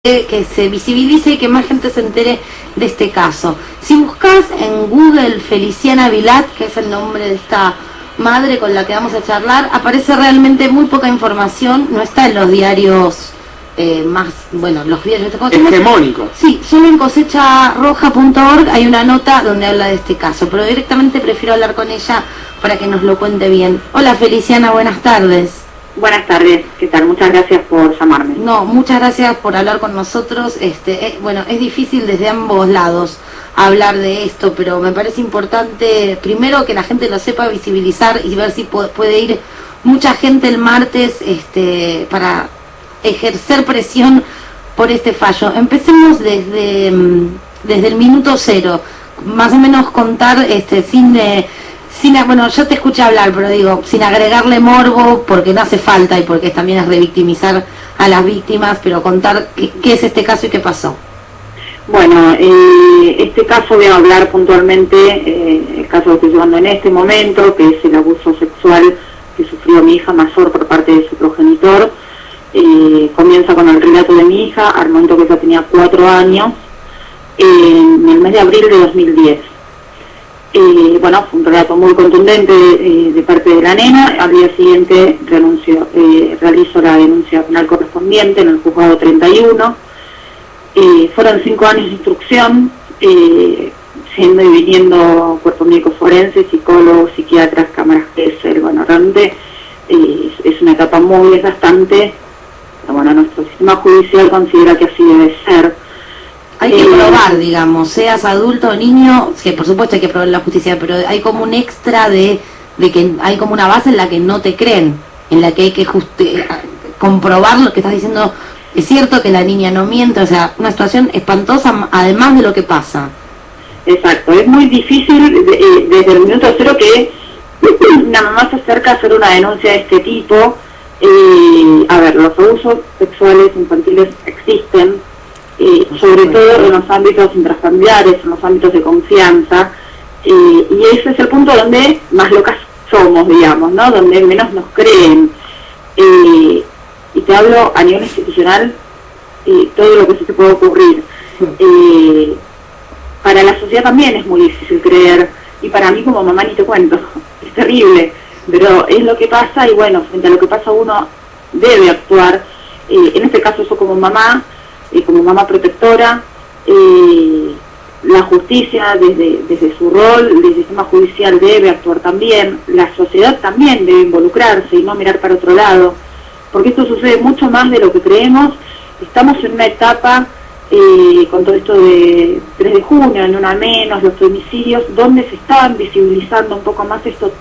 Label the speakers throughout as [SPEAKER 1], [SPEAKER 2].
[SPEAKER 1] que se visibilice y que más gente se entere de este caso. Si buscas en Google Feliciana Vilat, que es el nombre de esta madre con la que vamos a charlar, aparece realmente muy poca información, no está en los diarios más, bueno, los diarios
[SPEAKER 2] hegemónicos.
[SPEAKER 1] Sí, solo en cosecharroja.org hay una nota donde habla de este caso, pero directamente prefiero hablar con ella para que nos lo cuente bien. Hola Feliciana, buenas tardes.
[SPEAKER 3] Buenas tardes, ¿qué tal? Muchas gracias por llamarme.
[SPEAKER 1] No, muchas gracias por hablar con nosotros. Bueno, es difícil desde ambos lados hablar de esto, pero me parece importante, primero, que la gente lo sepa, visibilizar y ver si puede ir mucha gente el martes para ejercer presión por este fallo. Empecemos desde el minuto cero, más o menos contar bueno, yo te escuché hablar, pero digo, sin agregarle morbo, porque no hace falta y porque también es revictimizar a las víctimas, pero contar qué es este caso y qué pasó.
[SPEAKER 3] Bueno, este caso voy a hablar puntualmente, el caso que estoy llevando en este momento, que es el abuso sexual que sufrió mi hija mayor por parte de su progenitor. Comienza con el relato de mi hija, al momento que ella tenía 4 años, en el mes de abril de 2010. Bueno, fue un relato muy contundente de parte de la nena. Al día siguiente realizo la denuncia penal correspondiente en el juzgado 31. Fueron 5 años de instrucción, siendo y viniendo cuerpo médico forense, psicólogos, psiquiatras, cámaras GESEL. Bueno, realmente es una etapa muy desgastante. Bueno, nuestro sistema judicial considera que así debe ser.
[SPEAKER 1] Hay que probar, digamos, seas adulto o niño, que por supuesto hay que probar la justicia, pero hay como un extra de que hay como una base en la que no te creen, en la que hay que comprobar lo que estás diciendo. Es cierto que la niña no miente, o sea, una situación espantosa además de lo que pasa.
[SPEAKER 3] Exacto, es muy difícil desde el minuto cero que una mamá se acerca a hacer una denuncia de este tipo. A ver, los abusos sexuales infantiles existen, sobre todo en los ámbitos intrafamiliares, en los ámbitos de confianza, y ese es el punto donde más locas somos, digamos, ¿no? Donde menos nos creen. Y te hablo a nivel institucional, todo lo que se te puede ocurrir. Para la sociedad también es muy difícil creer, y para mí como mamá ni te cuento, es terrible, pero es lo que pasa, y bueno, frente a lo que pasa uno debe actuar. En este caso yo como mamá protectora, la justicia desde su rol, el sistema judicial debe actuar también, la sociedad también debe involucrarse y no mirar para otro lado, porque esto sucede mucho más de lo que creemos. Estamos en una etapa, con todo esto de 3 de junio, en una menos, los femicidios, donde se están visibilizando un poco más estos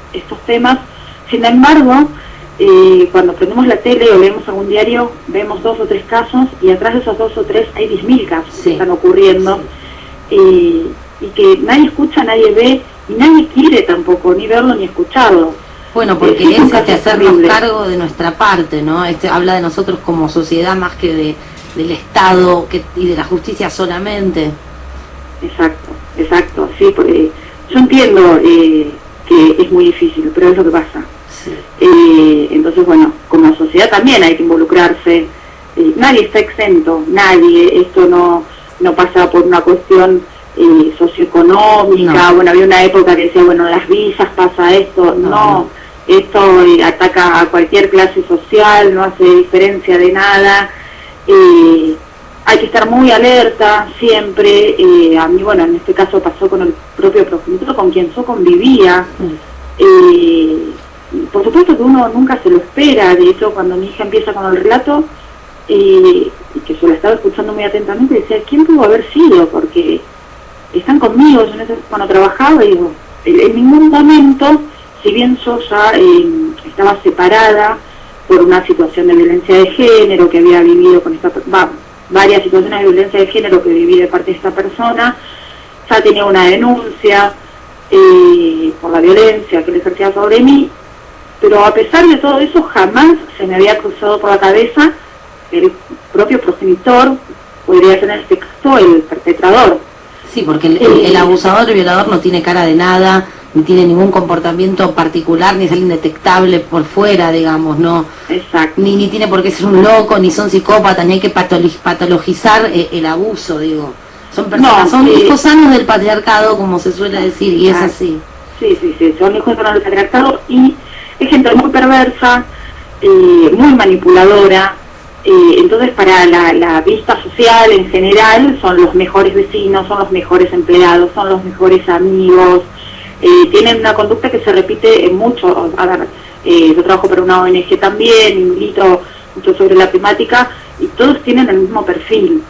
[SPEAKER 3] temas. Sin embargo, cuando prendemos la tele o leemos algún diario, vemos 2 o 3 casos, y atrás de esos 2 o 3 hay 10.000 casos que están ocurriendo, y que nadie escucha, nadie ve, y nadie quiere tampoco ni verlo ni escucharlo.
[SPEAKER 1] Bueno, porque es hacernos cargo de nuestra parte, ¿no? Habla de nosotros como sociedad más que del Estado y de la justicia solamente.
[SPEAKER 3] Exacto, sí, porque yo entiendo que es muy difícil, pero es lo que pasa. Sí. Entonces, bueno, como sociedad también hay que involucrarse. Nadie está exento, nadie. Esto no pasa por una cuestión socioeconómica. No. Bueno, había una época que decía, bueno, las visas pasa esto. No. Esto ataca a cualquier clase social, no hace diferencia de nada. Hay que estar muy alerta siempre. A mí, bueno, en este caso pasó con el propio progenitor con quien yo convivía. Por supuesto que uno nunca se lo espera. De hecho, cuando mi hija empieza con el relato, y que yo la estaba escuchando muy atentamente, decía, ¿quién pudo haber sido? Porque están conmigo. Yo en ese cuando trabajaba, y digo, en ningún momento, si bien yo ya estaba separada por una situación de violencia de género que había vivido con varias situaciones de violencia de género que viví de parte de esta persona, ya tenía una denuncia por la violencia que él ejercía sobre mí, pero a pesar de todo eso jamás se me había cruzado por la cabeza el propio progenitor podría ser en este caso el perpetrador.
[SPEAKER 1] Sí, porque el abusador, el violador no tiene cara de nada, ni tiene ningún comportamiento particular, ni es alguien detectable por fuera, digamos, ¿no?
[SPEAKER 3] Exacto.
[SPEAKER 1] Ni tiene por qué ser un loco, ni son psicópatas, ni hay que patologizar el abuso, digo. Son personas, son hijos sanos del patriarcado, como se suele decir, y es así.
[SPEAKER 3] Sí, son hijos sanos del patriarcado y es gente muy perversa, muy manipuladora. Entonces para la vista social en general son los mejores vecinos, son los mejores empleados, son los mejores amigos, tienen una conducta que se repite en mucho. A ver, yo trabajo para una ONG también y milito mucho sobre la temática y todos tienen el mismo perfil,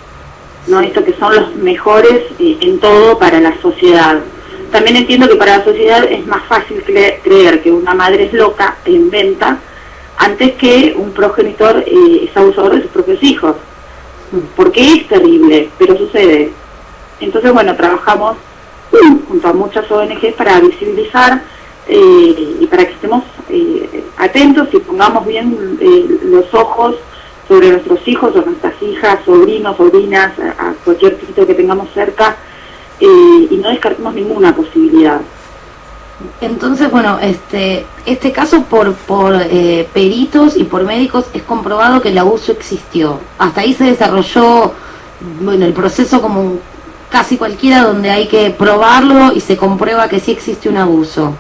[SPEAKER 3] ¿no? Esto que son los mejores en todo para la sociedad. También entiendo que para la sociedad es más fácil creer que una madre es loca e inventa antes que un progenitor es abusador de sus propios hijos, porque es terrible, pero sucede. Entonces, bueno, trabajamos junto a muchas ONGs para visibilizar y para que estemos atentos y pongamos bien los ojos sobre nuestros hijos o nuestras hijas, sobrinos, sobrinas, a cualquier chiquito que tengamos cerca, y no descartemos ninguna posibilidad.
[SPEAKER 1] Entonces, bueno, este caso por peritos y por médicos es comprobado que el abuso existió. Hasta ahí se desarrolló, bueno, el proceso como casi cualquiera, donde hay que probarlo y se comprueba que sí existe un abuso.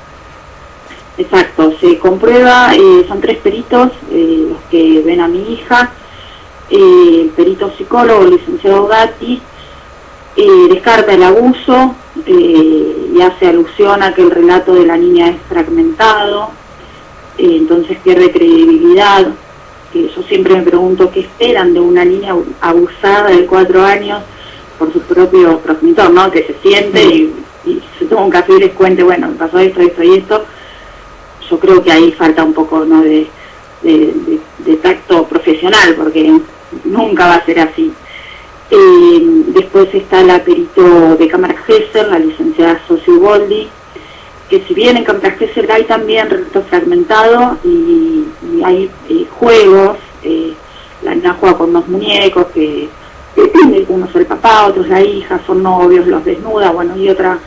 [SPEAKER 3] Exacto, se comprueba, son 3 peritos los que ven a mi hija, perito psicólogo, licenciado Gatti, descarta el abuso y hace alusión a que el relato de la niña es fragmentado, entonces pierde credibilidad. Yo siempre me pregunto qué esperan de una niña abusada de 4 años por su propio progenitor, ¿no? Que se siente y se toma un café y les cuente, bueno, me pasó esto y esto. Yo creo que ahí falta un poco, ¿no?, de tacto profesional, porque nunca va a ser así. Después está la perito de Cámara Gesell, la licenciada Socio Boldi, que si bien en Cámara Gesell hay también relato fragmentado y hay juegos, la niña juega con 2 muñecos, que uno es el papá, otros la hija, son novios, los desnuda, bueno, y otras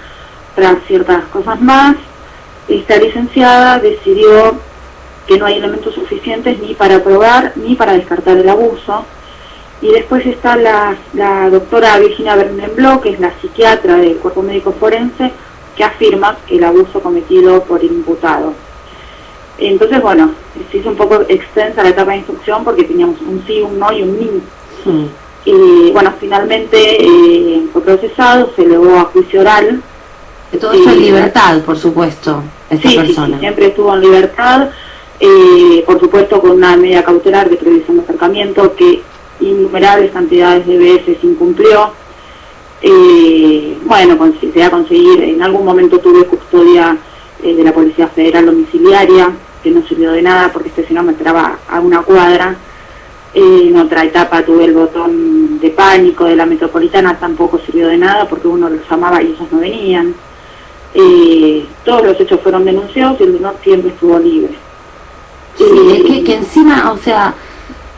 [SPEAKER 3] ciertas cosas más. Esta licenciada decidió que no hay elementos suficientes ni para probar ni para descartar el abuso. Y después está la doctora Virginia Bernenbloch, que es la psiquiatra del Cuerpo Médico Forense, que afirma que el abuso cometido por el imputado. Entonces, bueno, se hizo un poco extensa la etapa de instrucción porque teníamos un sí, un no y un ni. Y bueno, finalmente fue procesado, se elevó a juicio oral.
[SPEAKER 1] Todo esto en libertad, por supuesto, esta persona. Sí,
[SPEAKER 3] siempre estuvo en libertad, por supuesto con una medida cautelar de prohibición de acercamiento que innumerables cantidades de veces incumplió. Bueno, se va a conseguir, en algún momento tuve custodia de la Policía Federal domiciliaria, que no sirvió de nada porque este señor me esperaba a una cuadra. En otra etapa tuve el botón de pánico de la Metropolitana, tampoco sirvió de nada porque uno los llamaba y ellos no venían. Todos los hechos fueron denunciados y el menor siempre estuvo libre.
[SPEAKER 1] Sí, es que encima, o sea,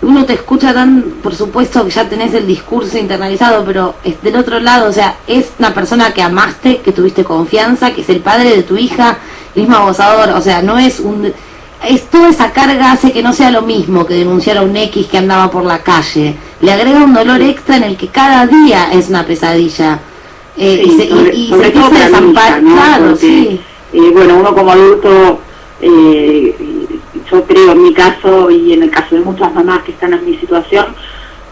[SPEAKER 1] uno te escucha tan, por supuesto que ya tenés el discurso internalizado, pero del otro lado, o sea, es una persona que amaste, que tuviste confianza, que es el padre de tu hija, el mismo abusador, o sea, no es toda esa carga hace que no sea lo mismo que denunciar a un X que andaba por la calle, le agrega un dolor extra en el que cada día es una pesadilla. Y se empieza a desamparar, ¿no? Claro, porque, sí.
[SPEAKER 3] Bueno, uno como adulto, yo creo en mi caso y en el caso de muchas mamás que están en mi situación,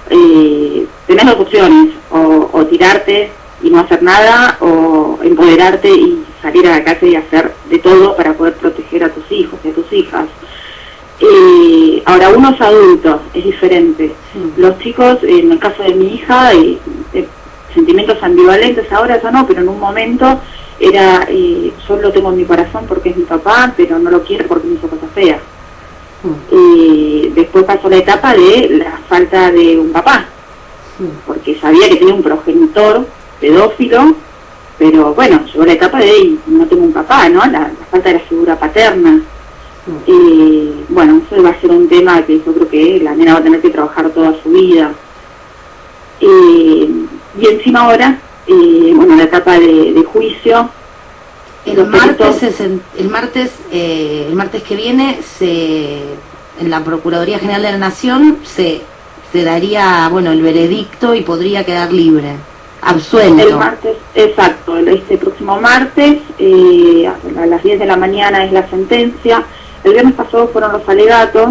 [SPEAKER 3] tenés 2 opciones, o tirarte y no hacer nada, o empoderarte y salir a la calle y hacer de todo para poder proteger a tus hijos y a tus hijas. Ahora, uno es adulto, es diferente. Los chicos, en el caso de mi hija, sentimientos ambivalentes, ahora ya no, pero en un momento era, yo lo tengo en mi corazón porque es mi papá, pero no lo quiero porque me hizo cosas feas. Después pasó la etapa de la falta de un papá, porque sabía que tenía un progenitor pedófilo, pero bueno, llegó la etapa de no tengo un papá, ¿no? La falta de la figura paterna. Bueno, eso va a ser un tema que yo creo que la nena va a tener que trabajar toda su vida. Y encima ahora, bueno, la etapa de juicio,
[SPEAKER 1] El martes que viene en la Procuraduría General de la Nación se daría, bueno, el veredicto y podría quedar libre, absuelto.
[SPEAKER 3] El martes, exacto, este próximo martes, a las 10 de la mañana es la sentencia. El viernes pasado fueron los alegatos,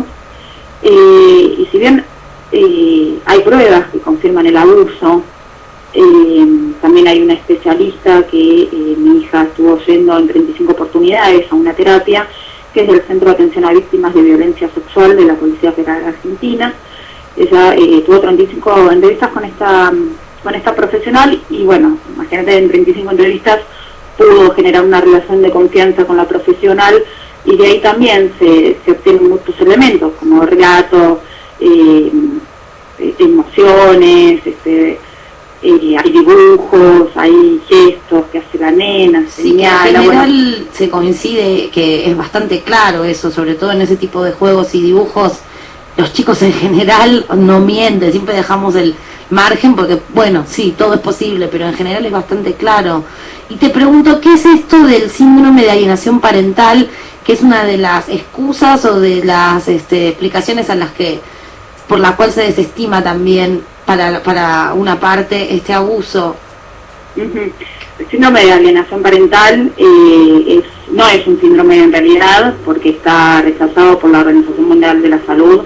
[SPEAKER 3] y si bien hay pruebas que confirman el abuso, también hay una especialista que mi hija estuvo yendo en 35 oportunidades a una terapia, que es del Centro de Atención a Víctimas de Violencia Sexual de la Policía Federal Argentina. Ella tuvo 35 entrevistas con esta profesional y bueno, imagínate, en 35 entrevistas pudo generar una relación de confianza con la profesional, y de ahí también se obtienen muchos elementos como relatos, emociones, hay dibujos, hay gestos que hace la nena,
[SPEAKER 1] señala. En general se coincide que es bastante claro eso, sobre todo en ese tipo de juegos y dibujos. Los chicos en general no mienten, siempre dejamos el margen porque, bueno, sí, todo es posible, pero en general es bastante claro. Y te pregunto, ¿qué es esto del síndrome de alienación parental, que es una de las excusas o de las explicaciones por la cual se desestima también para una parte este abuso?
[SPEAKER 3] El síndrome de alienación parental no es un síndrome en realidad, porque está rechazado por la Organización Mundial de la Salud.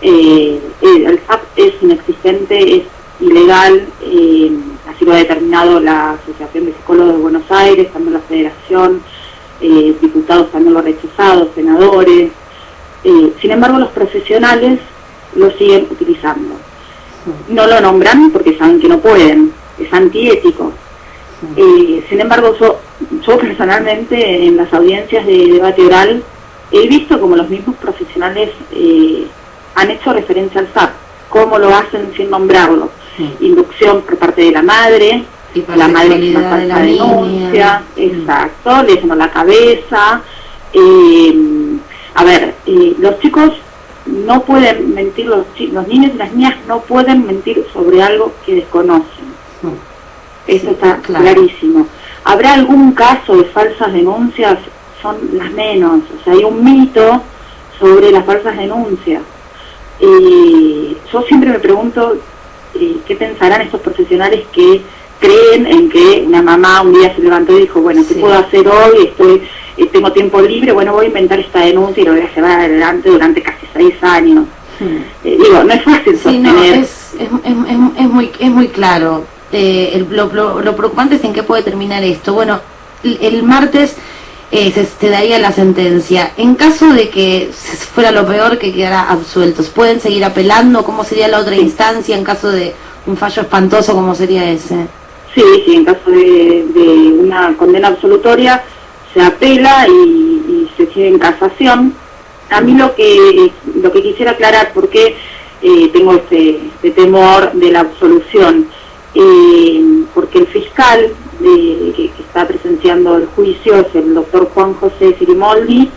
[SPEAKER 3] El SAP es inexistente, es ilegal, así lo ha determinado la Asociación de Psicólogos de Buenos Aires, también la Federación, diputados también lo han rechazado, senadores. Sin embargo, los profesionales lo siguen utilizando. No lo nombran porque saben que no pueden, es antiético. Sin embargo, yo personalmente en las audiencias de debate oral he visto como los mismos profesionales han hecho referencia al SAP, cómo lo hacen sin nombrarlo. Inducción por parte de la madre, la madre es una falsa denuncia, exacto, le llenó la cabeza. Los chicos no pueden mentir, los niños y las niñas no pueden mentir sobre algo que desconocen. Eso está clarísimo. ¿Habrá algún caso de falsas denuncias? Son las menos. O sea, hay un mito sobre las falsas denuncias. Yo siempre me pregunto qué pensarán estos profesionales que creen en que una mamá un día se levantó y dijo, bueno, ¿qué puedo hacer hoy? Tengo tiempo libre, bueno, voy a inventar esta denuncia y lo voy a llevar adelante durante casi 6 años. No es fácil sostener.
[SPEAKER 1] No, es muy claro. Lo preocupante es en qué puede terminar esto. Bueno, el martes se daría la sentencia. En caso de que fuera lo peor, que quedara absueltos, ¿pueden seguir apelando? ¿Cómo sería la otra instancia en caso de un fallo espantoso como sería ese?
[SPEAKER 3] Sí, en caso de una condena absolutoria se apela y se sigue en casación. A mí lo que quisiera aclarar, porque tengo este temor de la absolución, porque el fiscal que está presenciando el juicio es el doctor Juan José Sirimoldi,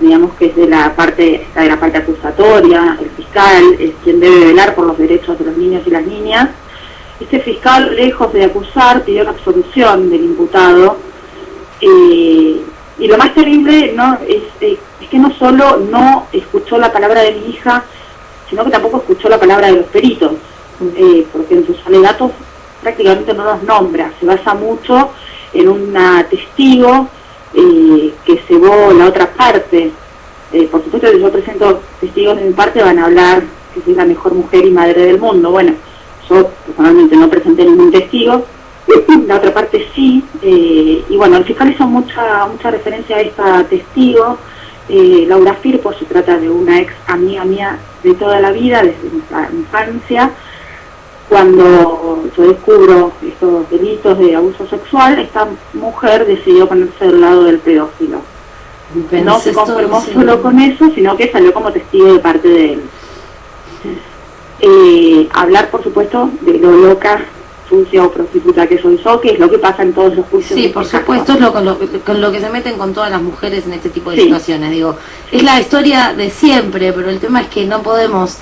[SPEAKER 3] digamos que es de la parte acusatoria. El fiscal es quien debe velar por los derechos de los niños y las niñas. Este fiscal, lejos de acusar, pidió la absolución del imputado, y lo más terrible es que no solo no escuchó la palabra de mi hija, sino que tampoco escuchó la palabra de los peritos, porque en sus alegatos prácticamente no los nombra, se basa mucho en una testigo que cebó la otra parte. Por supuesto que yo presento testigos de mi parte, van a hablar que soy la mejor mujer y madre del mundo. Bueno, yo personalmente no presenté ningún testigo, la otra parte sí, y bueno, el fiscal hizo mucha referencia a esta testigo, Laura Firpo. Se trata de una ex amiga mía de toda la vida, desde nuestra infancia. Cuando yo descubro estos delitos de abuso sexual, esta mujer decidió ponerse del lado del pedófilo. No se conformó solo con eso, sino que salió como testigo de parte de él. Hablar, por supuesto, de lo loca, sucia o prostituta que soy yo, que es lo que pasa en todos los juicios.
[SPEAKER 1] Sí, por supuesto, es con lo que se meten con todas las mujeres en este tipo de situaciones. Digo, es la historia de siempre, pero el tema es que no podemos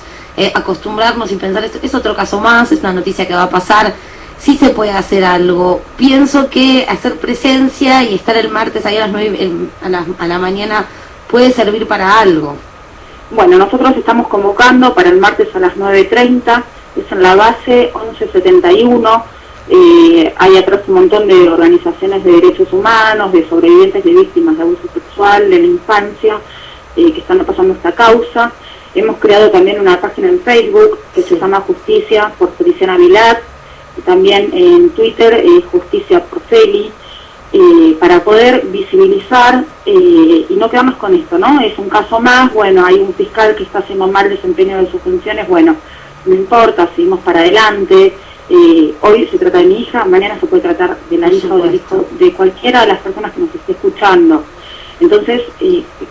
[SPEAKER 1] acostumbrarnos y pensar, esto es otro caso más, es una noticia que va a pasar. sí se puede hacer algo. Pienso que hacer presencia y estar el martes ahí a las 9 a la mañana puede servir para algo.
[SPEAKER 3] Bueno, nosotros estamos convocando para el martes a las 9:30, es en la base 1171, hay atrás un montón de organizaciones de derechos humanos, de sobrevivientes de víctimas de abuso sexual, de la infancia, que están pasando esta causa. Hemos creado también una página en Facebook que se llama Justicia por Feliciana Vilat, y también en Twitter Justicia por Feli, para poder visibilizar y no quedarnos con esto, ¿no? Es un caso más, bueno, hay un fiscal que está haciendo mal desempeño de sus funciones, bueno, no importa, seguimos para adelante. Hoy se trata de mi hija, mañana se puede tratar de la hija o del hijo de cualquiera de las personas que nos esté escuchando. Entonces,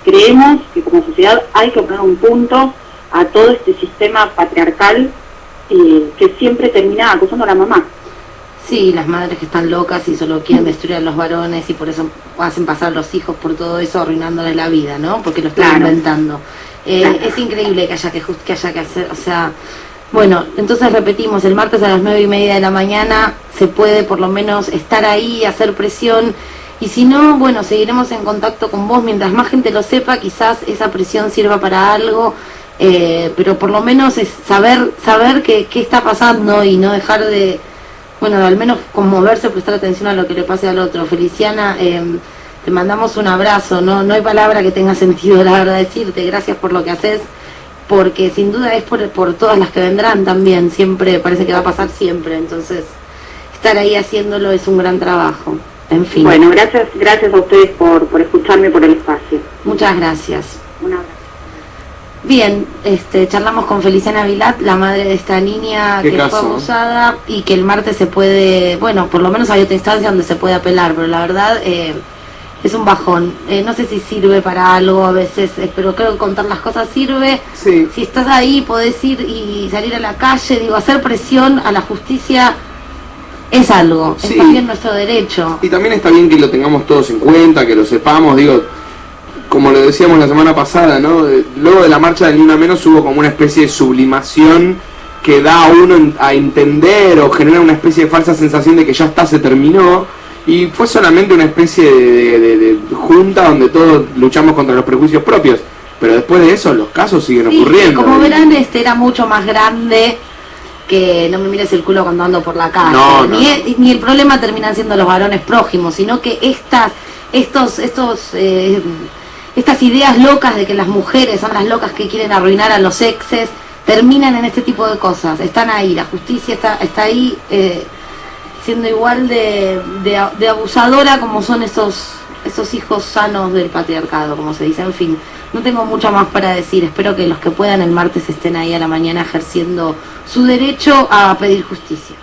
[SPEAKER 3] creemos que como sociedad hay que poner un punto a todo este sistema patriarcal que siempre termina acusando a la mamá.
[SPEAKER 1] Sí, las madres que están locas y solo quieren destruir a los varones y por eso hacen pasar los hijos por todo eso, arruinándoles la vida, ¿no? Porque lo están inventando. Es increíble que haya que hacer, o sea, bueno, entonces repetimos, el martes a las 9:30 de la mañana se puede por lo menos estar ahí, hacer presión, y si no, bueno, seguiremos en contacto con vos, mientras más gente lo sepa, quizás esa presión sirva para algo, pero por lo menos es saber qué está pasando y no dejar de... Bueno, al menos conmoverse, prestar atención a lo que le pase al otro. Feliciana, te mandamos un abrazo, no hay palabra que tenga sentido, la verdad, decirte gracias por lo que haces, porque sin duda es por todas las que vendrán también, siempre, parece que va a pasar siempre, entonces estar ahí haciéndolo es un gran trabajo, en fin.
[SPEAKER 3] Bueno, gracias a ustedes por escucharme, por el espacio.
[SPEAKER 1] Muchas gracias.
[SPEAKER 3] Un abrazo.
[SPEAKER 1] Bien, charlamos con Feliciana Vilat, la madre de esta niña que fue abusada, y que el martes se puede, bueno, por lo menos hay otra instancia donde se puede apelar, pero la verdad es un bajón. No sé si sirve para algo a veces, pero creo que contar las cosas sirve.
[SPEAKER 2] Sí.
[SPEAKER 1] Si estás ahí, podés ir y salir a la calle, digo, hacer presión a la justicia es algo,
[SPEAKER 2] Sí.
[SPEAKER 1] es también nuestro derecho.
[SPEAKER 2] Y también está bien que lo tengamos todos en cuenta, que lo sepamos, digo, como lo decíamos la semana pasada, ¿no? Luego de la marcha del Ni Una Menos hubo como una especie de sublimación que da a uno a entender o genera una especie de falsa sensación de que ya está, se terminó, y fue solamente una especie de junta donde todos luchamos contra los prejuicios propios, pero después de eso los casos siguen ocurriendo.
[SPEAKER 1] Como verán, era mucho más grande que no me mires el culo cuando ando por la calle.
[SPEAKER 2] No.
[SPEAKER 1] Ni el problema terminan siendo los varones prójimos, sino que estas ideas locas de que las mujeres son las locas que quieren arruinar a los exes, terminan en este tipo de cosas. Están ahí, la justicia está ahí siendo igual de abusadora como son esos hijos sanos del patriarcado, como se dice. En fin, no tengo mucho más para decir. Espero que los que puedan el martes estén ahí a la mañana ejerciendo su derecho a pedir justicia.